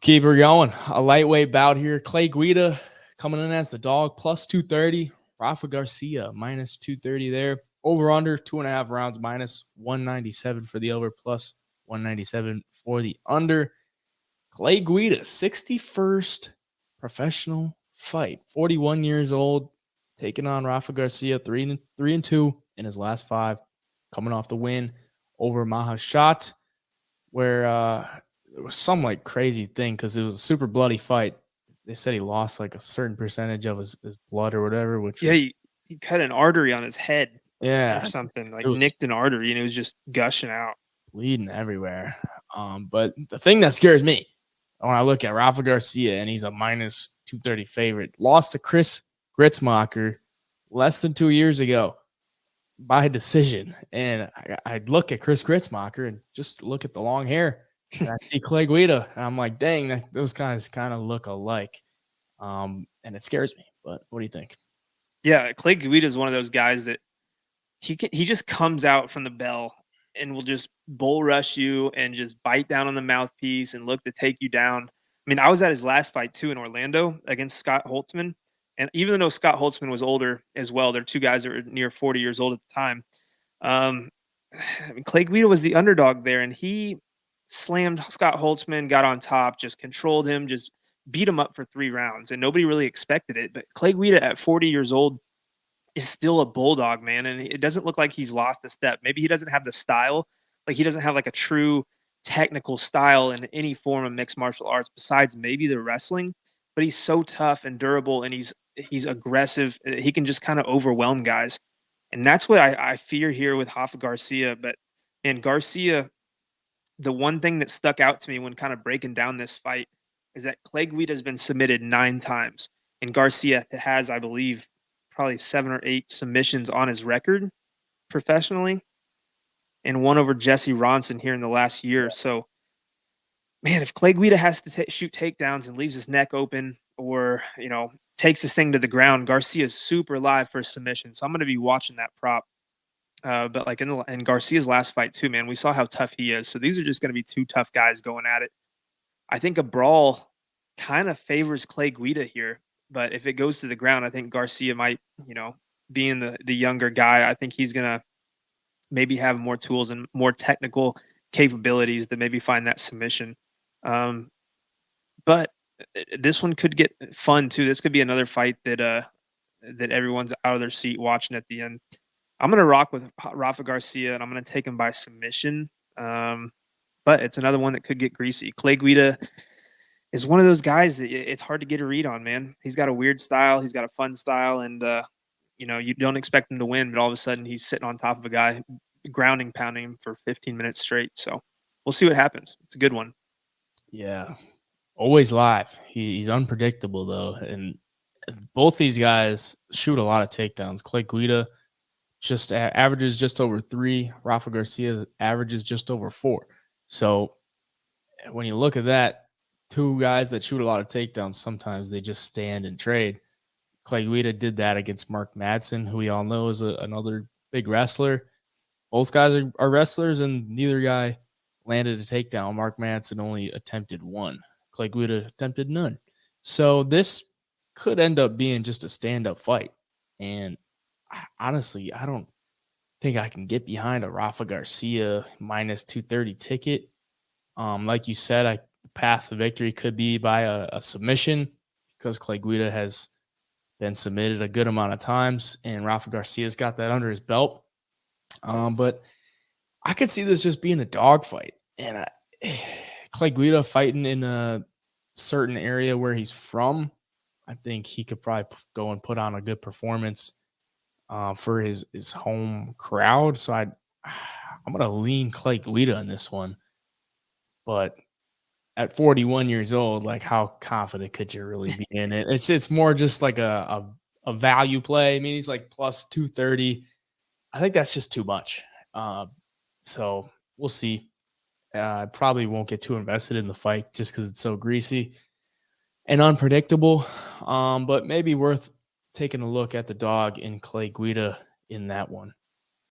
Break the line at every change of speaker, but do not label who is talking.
keep her going. A lightweight bout here. Clay Guida coming in as the dog, plus 230. Rafa Garcia, minus 230 there. Over under 2.5 rounds, minus 197 for the over, plus 197 for the under. Clay Guida, 61st professional fight. 41 years old, taking on Rafa Garcia, 3-2 in his last 5, coming off the win over Mahashat, where it was some like crazy thing because it was a super bloody fight. They said he lost like a certain percentage of his blood or whatever, which
Yeah,
was,
he cut an artery on his head
yeah,
or something, like
it was
nicked an artery, and it was just gushing out.
bleeding everywhere. But the thing that scares me when I look at Rafa Garcia, and he's a minus 230 favorite, lost to Chris Gritzmacher less than 2 years ago by decision. And I'd look at Chris Gritzmacher and just look at the long hair. And I see Clay Guida, and I'm like, dang, those guys kind of look alike. And it scares me. But what do you think?
Yeah, Clay Guida is one of those guys that he just comes out from the bell and will just bull rush you and just bite down on the mouthpiece and look to take you down. I mean, I was at his last fight too in Orlando against Scott Holtzman. And even though Scott Holtzman was older as well, they're two guys that were near 40 years old at the time. I mean, Clay Guida was the underdog there, and he slammed Scott Holtzman, got on top, just controlled him, just beat him up for 3 rounds, and nobody really expected it. But Clay Guida at 40 years old is still a bulldog, man, and it doesn't look like he's lost a step. Maybe he doesn't have the style, like he doesn't have like a true technical style in any form of mixed martial arts besides maybe the wrestling, but he's so tough and durable, and he's aggressive. He can just kind of overwhelm guys. And that's what I fear here with Rafa Garcia. But and Garcia, the one thing that stuck out to me when kind of breaking down this fight is that Clay Guida has been submitted 9 times, and Garcia has, I believe, probably 7 or 8 submissions on his record professionally, and one over Jesse Ronson here in the last year. So, man, if Clay Guida has to shoot takedowns and leaves his neck open, or takes this thing to the ground, Garcia is super live for a submission. So I'm going to be watching that prop. But like in Garcia's last fight too, man, we saw how tough he is. So these are just going to be 2 tough guys going at it. I think a brawl kind of favors Clay Guida here, but if it goes to the ground, I think Garcia might, being the younger guy, I think he's going to maybe have more tools and more technical capabilities to maybe find that submission. But this one could get fun too. This could be another fight that everyone's out of their seat watching at the end. I'm going to rock with Rafa Garcia, and I'm going to take him by submission. But it's another one that could get greasy. Clay Guida is one of those guys that it's hard to get a read on, man. He's got a weird style. He's got a fun style, and you don't expect him to win, but all of a sudden he's sitting on top of a guy, grounding, pounding him for 15 minutes straight. So we'll see what happens. It's a good one.
Yeah, always live. He's unpredictable though, and both these guys shoot a lot of takedowns. Clay Guida just averages just over 3. Rafa Garcia averages just over 4. So when you look at that, 2 guys that shoot a lot of takedowns, sometimes they just stand and trade. Clay Guida did that against Mark Madsen, who we all know is another big wrestler. Both guys are wrestlers, and neither guy landed a takedown. Mark Madsen only attempted 1. Clay Guida attempted none. So this could end up being just a stand-up fight. And honestly, I don't think I can get behind a Rafa Garcia minus 230 ticket. Like you said, the path to victory could be by a submission, because Clay Guida has been submitted a good amount of times, and Rafa Garcia's got that under his belt. But I could see this just being a dogfight, and Clay Guida fighting in a certain area where he's from, I think he could probably go and put on a good performance for his home crowd. So I'm going to lean Clay Guida in this one. But at 41 years old, like, how confident could you really be in it? It's more just like a value play. I mean, he's like plus 230. I think that's just too much. So we'll see. I probably won't get too invested in the fight just because it's so greasy and unpredictable. But maybe worth taking a look at the dog in Clay Guida in that one.